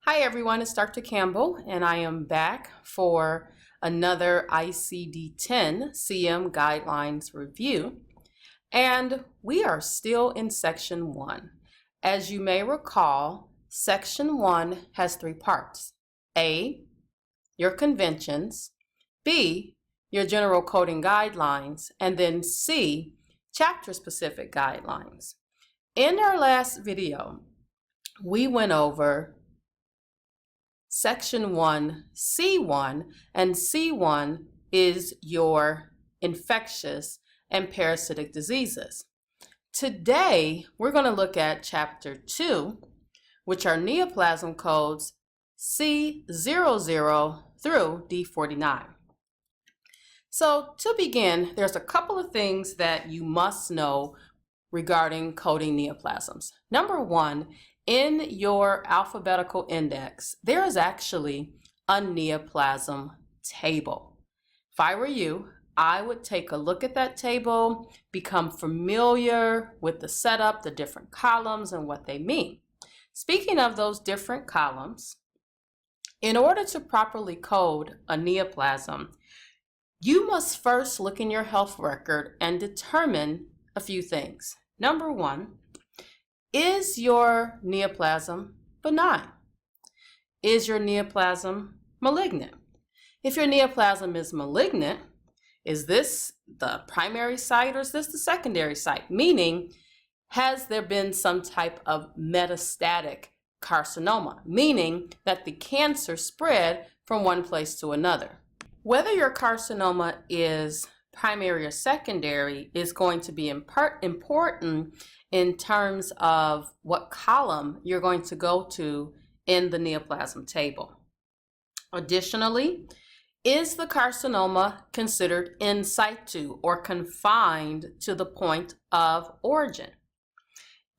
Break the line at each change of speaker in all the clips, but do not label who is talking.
Hi everyone, it's Dr. Campbell and I am back for another ICD-10 CM Guidelines review, and we are still in Section 1. As you may recall, Section 1 has three parts: A, your conventions; B, your general coding guidelines; and then C, chapter-specific guidelines. In our last video, we went over Section 1, C1, and C1 is your infectious and parasitic diseases. Today, we're going to look at Chapter 2, which are neoplasm codes C00 through D49. So to begin, there's a couple of things that you must know regarding coding neoplasms. Number one, in your alphabetical index, there is actually a neoplasm table. If I were you, I would take a look at that table, become familiar with the setup, the different columns, and what they mean. Speaking of those different columns, in order to properly code a neoplasm, you must first look in your health record and determine a few things. Number one, is your neoplasm benign? Is your neoplasm malignant? If your neoplasm is malignant, is this the primary site or is this the secondary site? Meaning, has there been some type of metastatic carcinoma? Meaning that the cancer spread from one place to another. Whether your carcinoma is primary or secondary is going to be important in terms of what column you're going to go to in the neoplasm table. Additionally, is the carcinoma considered in situ or confined to the point of origin?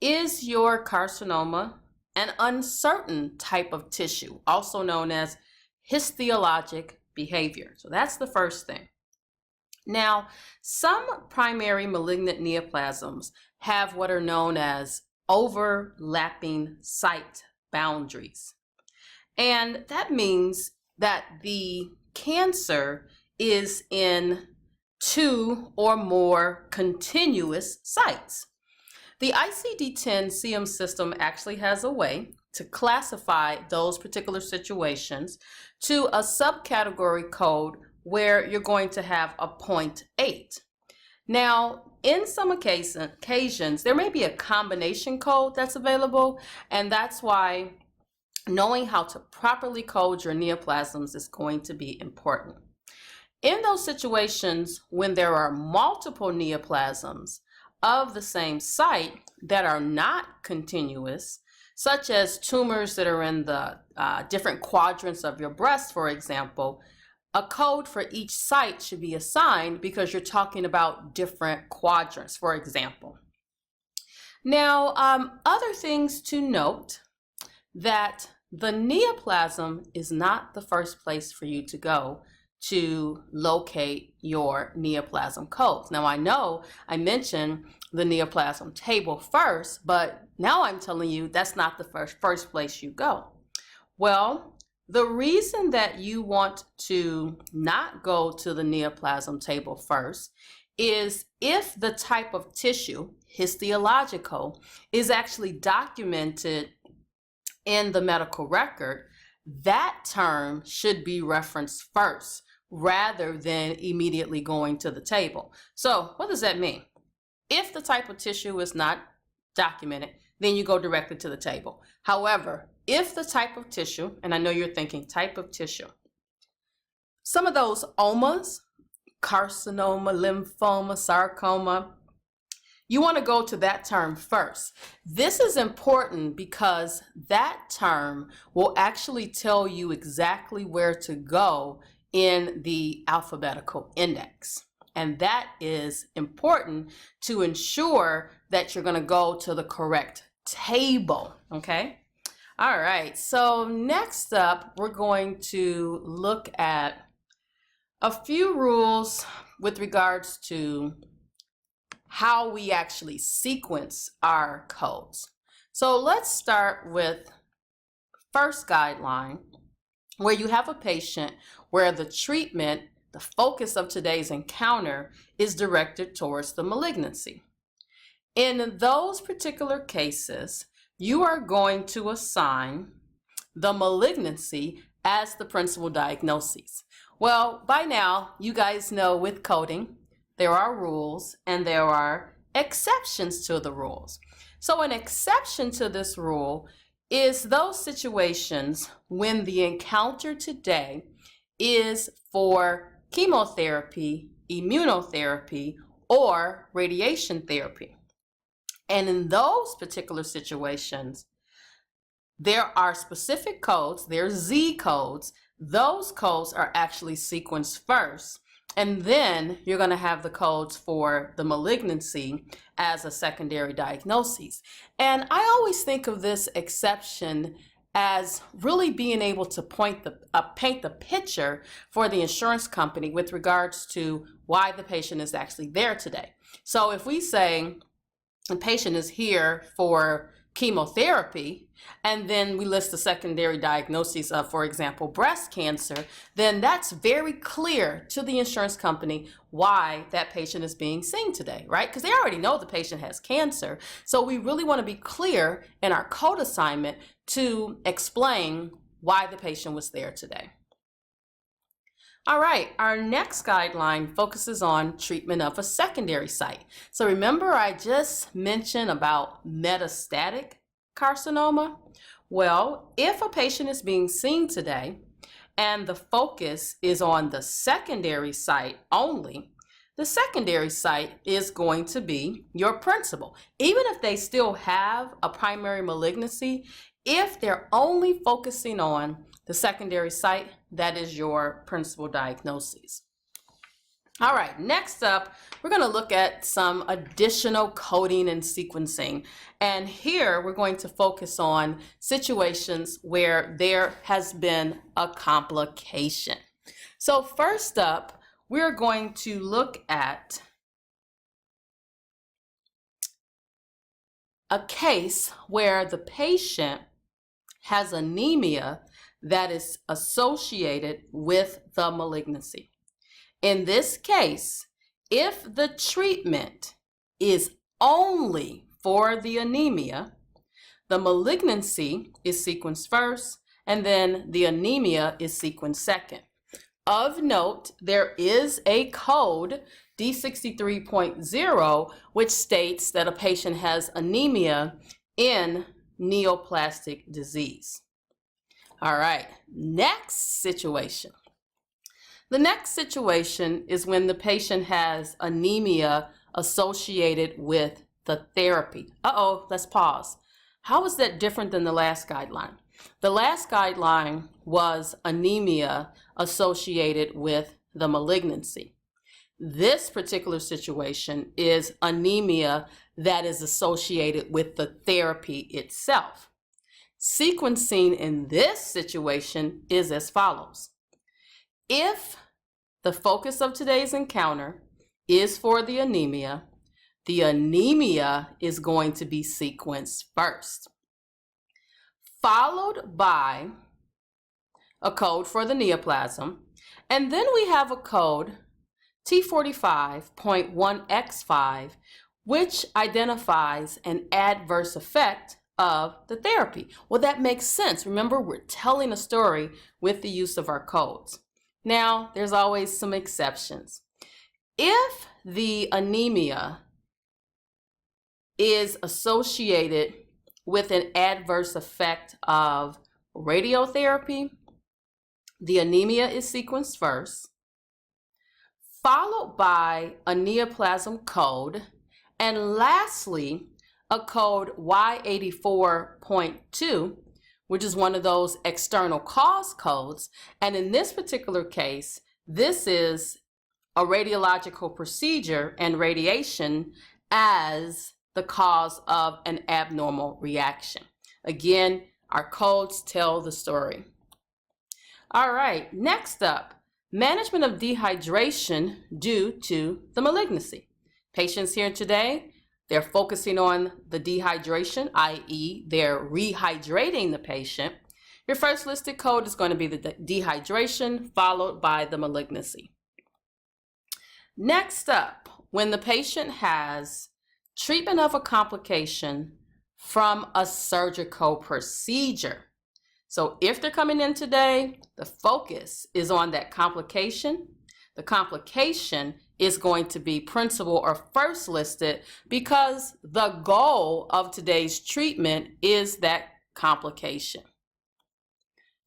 Is your carcinoma an uncertain type of tissue, also known as histologic behavior? So that's the first thing. Now, some primary malignant neoplasms have what are known as overlapping site boundaries. And that means that the cancer is in two or more continuous sites. The ICD-10 CM system actually has a way to classify those particular situations to a subcategory code where you're going to have a 0.8. Now, in some occasions, there may be a combination code that's available, and that's why knowing how to properly code your neoplasms is going to be important. In those situations when there are multiple neoplasms of the same site that are not continuous, such as tumors that are in the different quadrants of your breast, for example, a code for each site should be assigned because you're talking about different quadrants, for example. Now, other things to note, that the neoplasm is not the first place for you to go to locate your neoplasm codes. Now, I know I mentioned the neoplasm table first, but now I'm telling you that's not the first place you go. Well, the reason that you want to not go to the neoplasm table first is if the type of tissue, histological, is actually documented in the medical record, that term should be referenced first rather than immediately going to the table. So what does that mean? If the type of tissue is not documented, then you go directly to the table. However, if the type of tissue, and I know you're thinking type of tissue, some of those omas, carcinoma, lymphoma, sarcoma, you want to go to that term first. This is important because that term will actually tell you exactly where to go in the alphabetical index. And that is important to ensure that you're going to go to the correct table, okay? All right, so next up, we're going to look at a few rules with regards to how we actually sequence our codes. So let's start with first guideline, where you have a patient where the treatment, the focus of today's encounter, is directed towards the malignancy. In those particular cases, you are going to assign the malignancy as the principal diagnosis. Well, by now, you guys know with coding, there are rules and there are exceptions to the rules. So an exception to this rule is those situations when the encounter today is for chemotherapy, immunotherapy, or radiation therapy. And in those particular situations, there are specific codes, there's Z codes. Those codes are actually sequenced first. And then you're going to have the codes for the malignancy as a secondary diagnosis. And I always think of this exception as really being able to paint the picture for the insurance company with regards to why the patient is actually there today. So if we say the patient is here for chemotherapy, and then we list the secondary diagnoses of, for example, breast cancer, then that's very clear to the insurance company why that patient is being seen today, right? Because they already know the patient has cancer. So we really want to be clear in our code assignment to explain why the patient was there today. All right, our next guideline focuses on treatment of a secondary site. So remember I just mentioned about metastatic carcinoma? Well, if a patient is being seen today and the focus is on the secondary site only, the secondary site is going to be your principal. Even if they still have a primary malignancy, if they're only focusing on the secondary site, that is your principal diagnosis. All right, next up, we're going to look at some additional coding and sequencing. And here we're going to focus on situations where there has been a complication. So first up, we're going to look at a case where the patient has anemia that is associated with the malignancy. In this case, if the treatment is only for the anemia, the malignancy is sequenced first, and then the anemia is sequenced second. Of note, there is a code, D63.0, which states that a patient has anemia in neoplastic disease. All right, next situation. The next situation is when the patient has anemia associated with the therapy. Let's pause. How is that different than the last guideline? The last guideline was anemia associated with the malignancy. This particular situation is anemia that is associated with the therapy itself. Sequencing in this situation is as follows. If the focus of today's encounter is for the anemia is going to be sequenced first, followed by a code for the neoplasm, and then we have a code T45.1X5, which identifies an adverse effect of the therapy. Well, that makes sense. Remember, we're telling a story with the use of our codes. Now, there's always some exceptions. If the anemia is associated with an adverse effect of radiotherapy, the anemia is sequenced first, followed by a neoplasm code, and lastly, a code Y84.2, which is one of those external cause codes. And in this particular case, this is a radiological procedure and radiation as the cause of an abnormal reaction. Again, our codes tell the story. All right, next up, management of dehydration due to the malignancy. Patients here today, they're focusing on the dehydration, i.e. they're rehydrating the patient. Your first listed code is going to be the dehydration, followed by the malignancy. Next up, when the patient has treatment of a complication from a surgical procedure. So if they're coming in today, the focus is on that complication. The complication is going to be principal or first listed because the goal of today's treatment is that complication.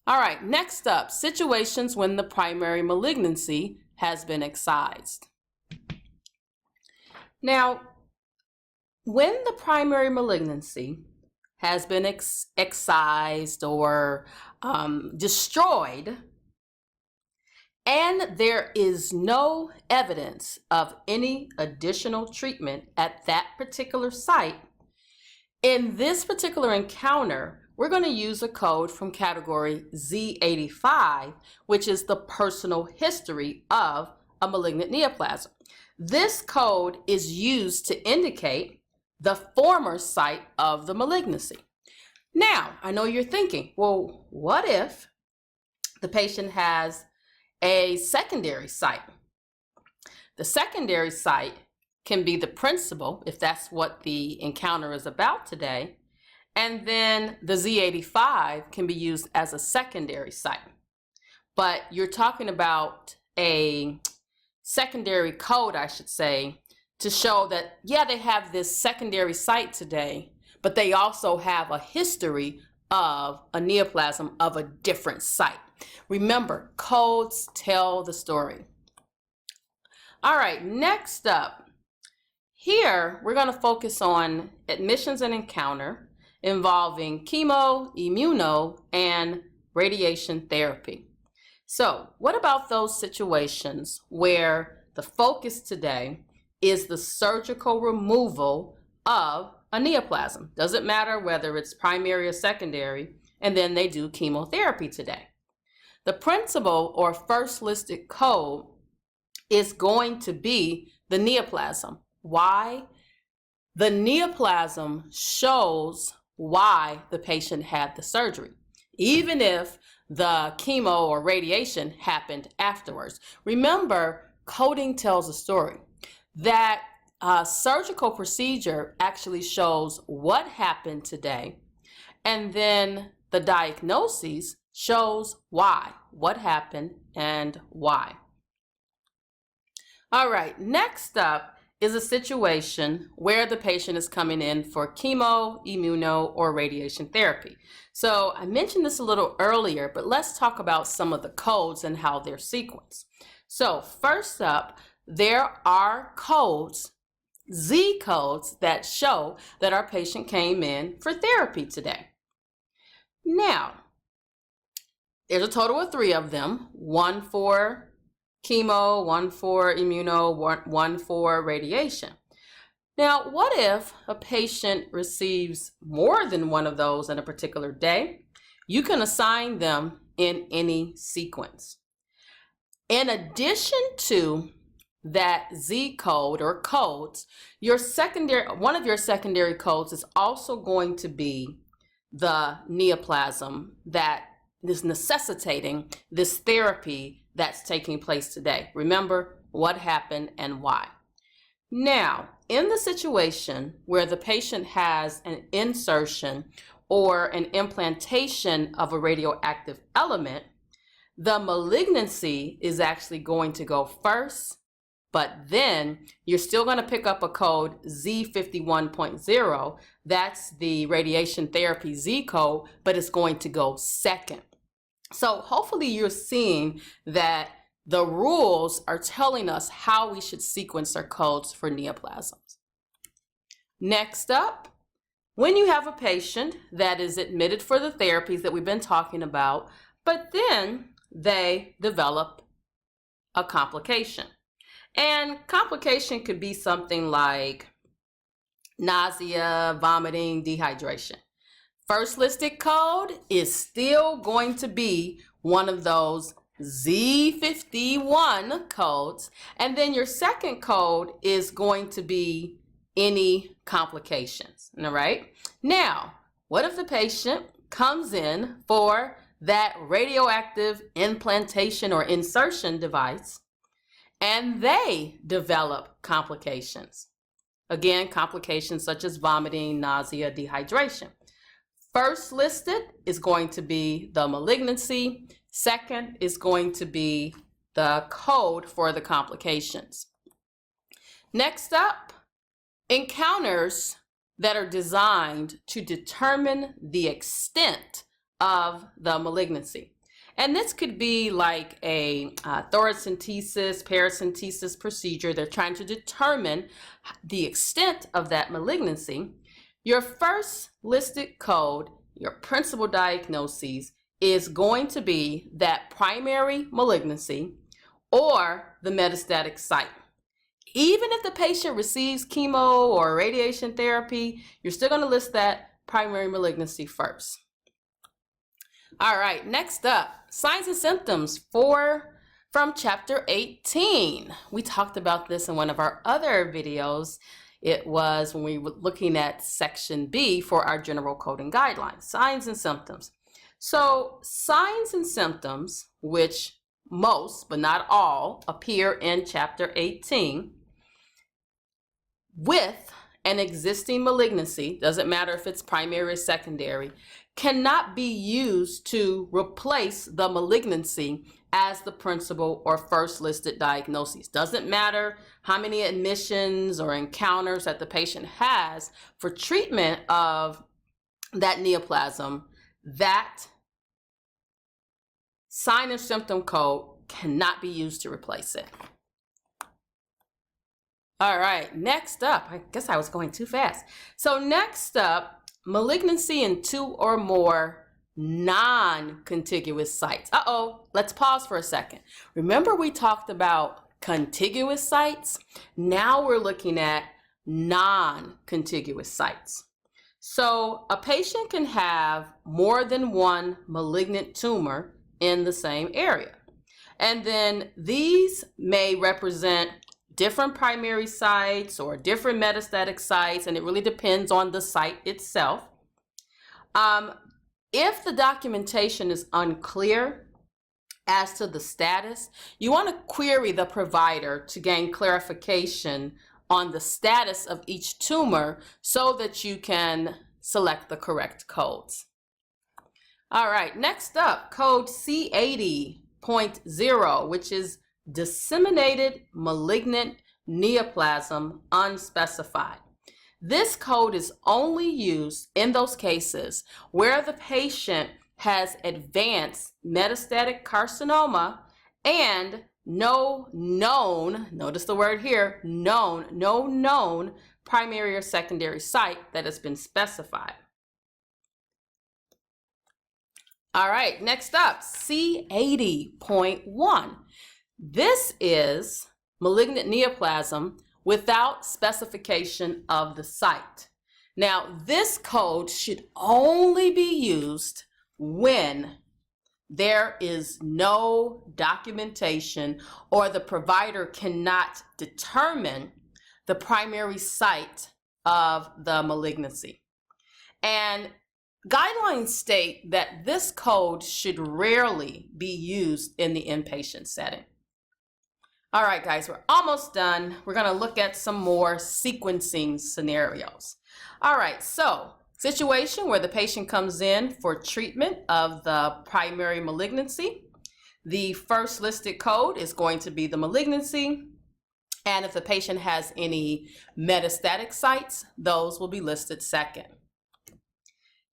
All right, next up, situations when the primary malignancy has been excised. Now, when the primary malignancy has been excised or destroyed, and there is no evidence of any additional treatment at that particular site, in this particular encounter, we're going to use a code from category Z85, which is the personal history of a malignant neoplasm. This code is used to indicate the former site of the malignancy. Now, I know you're thinking, well, what if the patient has a secondary site? The secondary site can be the principal, if that's what the encounter is about today, and then the Z85 can be used as a secondary site. But you're talking about a secondary code, I should say, to show that, yeah, they have this secondary site today, but they also have a history of a neoplasm of a different site. Remember, codes tell the story. All right, next up, here we're going to focus on admissions and encounter involving chemo, immuno, and radiation therapy. So what about those situations where the focus today is the surgical removal of a neoplasm? Doesn't matter whether it's primary or secondary, and then they do chemotherapy today. The principal or first listed code is going to be the neoplasm. Why? The neoplasm shows why the patient had the surgery, even if the chemo or radiation happened afterwards. Remember, coding tells a story. That surgical procedure actually shows what happened today, and then the diagnosis shows why, what happened and why. All right, next up is a situation where the patient is coming in for chemo, immuno, or radiation therapy. So I mentioned this a little earlier, but let's talk about some of the codes and how they're sequenced. So first up, there are codes, Z codes, that show that our patient came in for therapy today. Now, there's a total of 3 of them, 1 for chemo, 1 for immuno, 1 for radiation. Now, what if a patient receives more than one of those in a particular day? You can assign them in any sequence. In addition to that Z code or codes, one of your secondary codes is also going to be the neoplasm that is necessitating this therapy that's taking place today. Remember what happened and why. Now, in the situation where the patient has an insertion or an implantation of a radioactive element, the malignancy is actually going to go first, but then you're still going to pick up a code Z51.0. That's the radiation therapy Z code, but it's going to go second. So hopefully you're seeing that the rules are telling us how we should sequence our codes for neoplasms. Next up, when you have a patient that is admitted for the therapies that we've been talking about, but then they develop a complication. And complication could be something like nausea, vomiting, dehydration. First listed code is still going to be one of those Z51 codes, and then your second code is going to be any complications. All right. Now, what if the patient comes in for that radioactive implantation or insertion device, and they develop complications. Again, complications such as vomiting, nausea, dehydration. First listed is going to be the malignancy. Second is going to be the code for the complications. Next up, encounters that are designed to determine the extent of the malignancy. And this could be like a thoracentesis, paracentesis procedure. They're trying to determine the extent of that malignancy. Your first listed code, your principal diagnoses, is going to be that primary malignancy or the metastatic site. Even if the patient receives chemo or radiation therapy, you're still going to list that primary malignancy first. All right, next up, signs and symptoms from chapter 18. We talked about this in one of our other videos. It was when we were looking at section B for our general coding guidelines, signs and symptoms. So signs and symptoms, which most, but not all, appear in chapter 18, with an existing malignancy, doesn't matter if it's primary or secondary, cannot be used to replace the malignancy as the principal or first listed diagnoses. Doesn't matter how many admissions or encounters that the patient has for treatment of that neoplasm, that sign and symptom code cannot be used to replace it. All right, next up, I guess I was going too fast. So next up, malignancy in 2 or more non-contiguous sites. Let's pause for a second. Remember we talked about contiguous sites? Now we're looking at non-contiguous sites. So a patient can have more than one malignant tumor in the same area. And then these may represent different primary sites or different metastatic sites, and it really depends on the site itself. If the documentation is unclear as to the status, you want to query the provider to gain clarification on the status of each tumor so that you can select the correct codes. All right, next up, code C80.0, which is Disseminated Malignant Neoplasm Unspecified. This code is only used in those cases where the patient has advanced metastatic carcinoma and no known, notice the word here, no known primary or secondary site that has been specified. All right, next up, C80.1. This is malignant neoplasm without specification of the site. Now, this code should only be used when there is no documentation or the provider cannot determine the primary site of the malignancy. And guidelines state that this code should rarely be used in the inpatient setting. All right, guys, we're almost done. We're going to look at some more sequencing scenarios. All right, so situation where the patient comes in for treatment of the primary malignancy. The first listed code is going to be the malignancy. And if the patient has any metastatic sites, those will be listed second.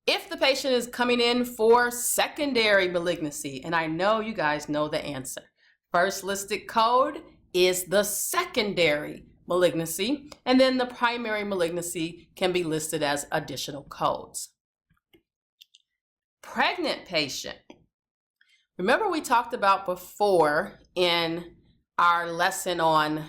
If the patient is coming in for secondary malignancy, and I know you guys know the answer, first listed code is the secondary malignancy, and then the primary malignancy can be listed as additional codes. Pregnant patient. Remember we talked about before in our lesson on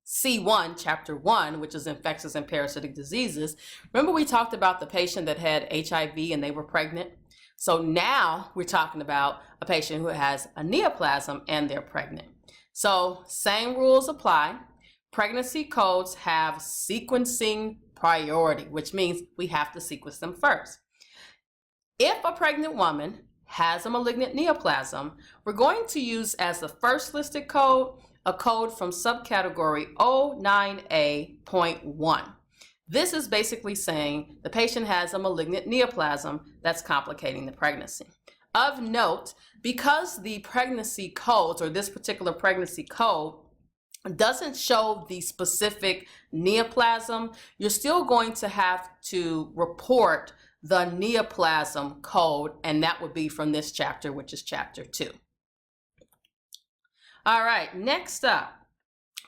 C1, chapter 1, which is infectious and parasitic diseases. Remember we talked about the patient that had HIV and they were pregnant? So now we're talking about a patient who has a neoplasm and they're pregnant. So same rules apply. Pregnancy codes have sequencing priority, which means we have to sequence them first. If a pregnant woman has a malignant neoplasm, we're going to use as the first listed code a code from subcategory 09A.1. This is basically saying the patient has a malignant neoplasm that's complicating the pregnancy. Of note, because the pregnancy codes, or this particular pregnancy code, doesn't show the specific neoplasm, you're still going to have to report the neoplasm code, and that would be from this chapter, which is chapter 2. All right, next up,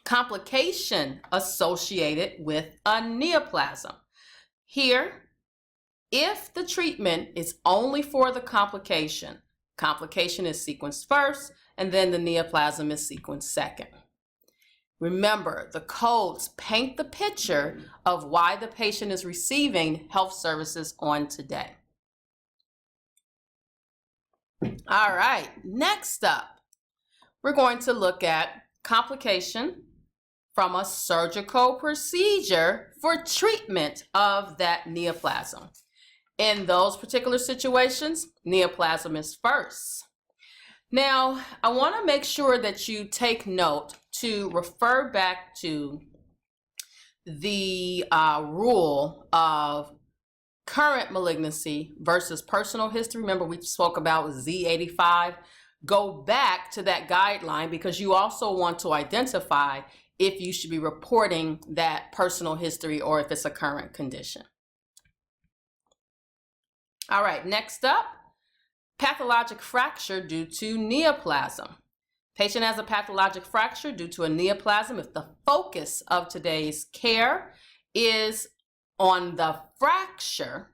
complication associated with a neoplasm. Here, if the treatment is only for the complication, complication is sequenced first, and then the neoplasm is sequenced second. Remember, the codes paint the picture of why the patient is receiving health services on today. All right, next up, we're going to look at complication from a surgical procedure for treatment of that neoplasm. In those particular situations, neoplasm is first. Now, I want to make sure that you take note to refer back to the rule of current malignancy versus personal history. Remember, we spoke about Z85. Go back to that guideline because you also want to identify if you should be reporting that personal history or if it's a current condition. All right, next up, pathologic fracture due to neoplasm. Patient has a pathologic fracture due to a neoplasm. If the focus of today's care is on the fracture,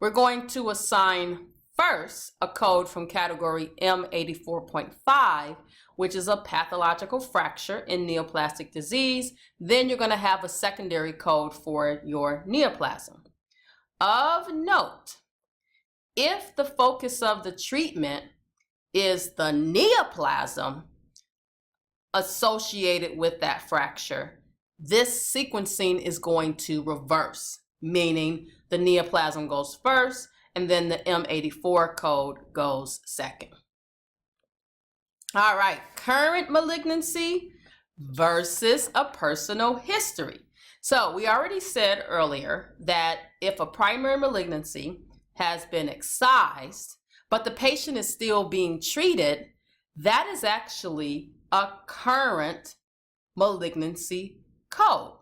we're going to assign first a code from category M84.5, which is a pathological fracture in neoplastic disease. Then you're going to have a secondary code for your neoplasm. Of note, if the focus of the treatment is the neoplasm associated with that fracture, this sequencing is going to reverse, meaning the neoplasm goes first and then the M84 code goes second. All right, current malignancy versus a personal history. So we already said earlier that if a primary malignancy has been excised, but the patient is still being treated, that is actually a current malignancy code.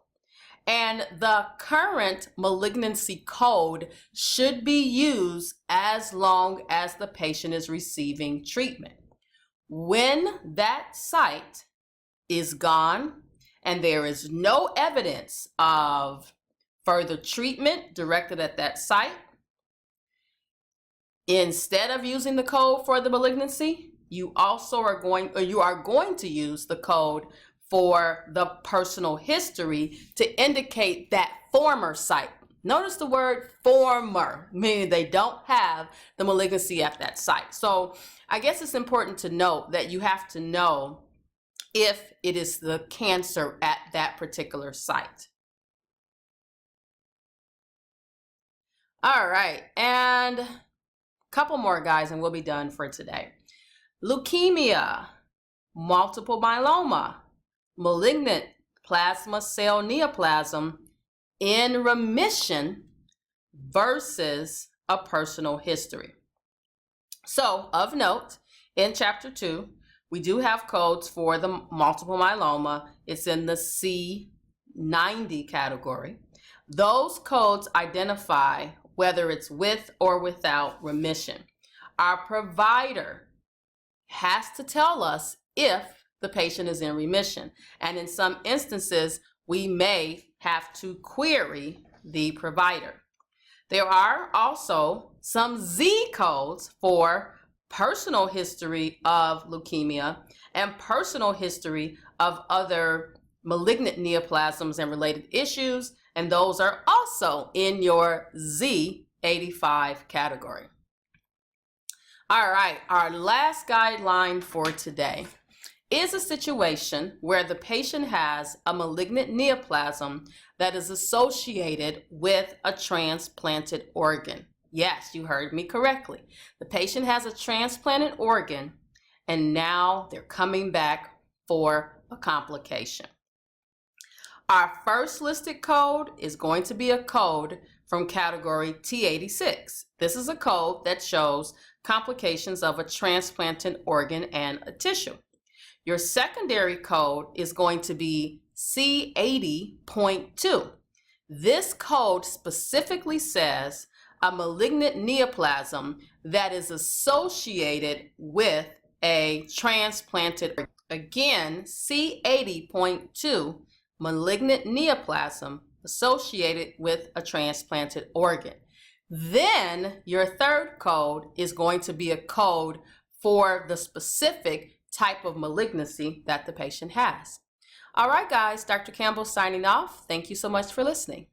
And the current malignancy code should be used as long as the patient is receiving treatment. When that site is gone and there is no evidence of further treatment directed at that site, instead of using the code for the malignancy, you are going to use the code for the personal history to indicate that former site. Notice the word former, meaning they don't have the malignancy at that site. So I guess it's important to note that you have to know if it is the cancer at that particular site. All right, and a couple more, guys, and we'll be done for today. Leukemia, multiple myeloma, malignant plasma cell neoplasm in remission versus a personal history. So, of note, in chapter 2, we do have codes for the multiple myeloma. It's in the C90 category. Those codes identify whether it's with or without remission. Our provider has to tell us if the patient is in remission. And in some instances, we may have to query the provider. There are also some Z codes for personal history of leukemia and personal history of other malignant neoplasms and related issues, and those are also in your Z85 category. All right, our last guideline for today is a situation where the patient has a malignant neoplasm that is associated with a transplanted organ. Yes, you heard me correctly. The patient has a transplanted organ and now they're coming back for a complication. Our first listed code is going to be a code from category T86. This is a code that shows complications of a transplanted organ and a tissue. Your secondary code is going to be C80.2. This code specifically says a malignant neoplasm that is associated with a transplanted organ. Again, C80.2, malignant neoplasm associated with a transplanted organ. Then your third code is going to be a code for the specific type of malignancy that the patient has. All right, guys, Dr. Campbell signing off. Thank you so much for listening.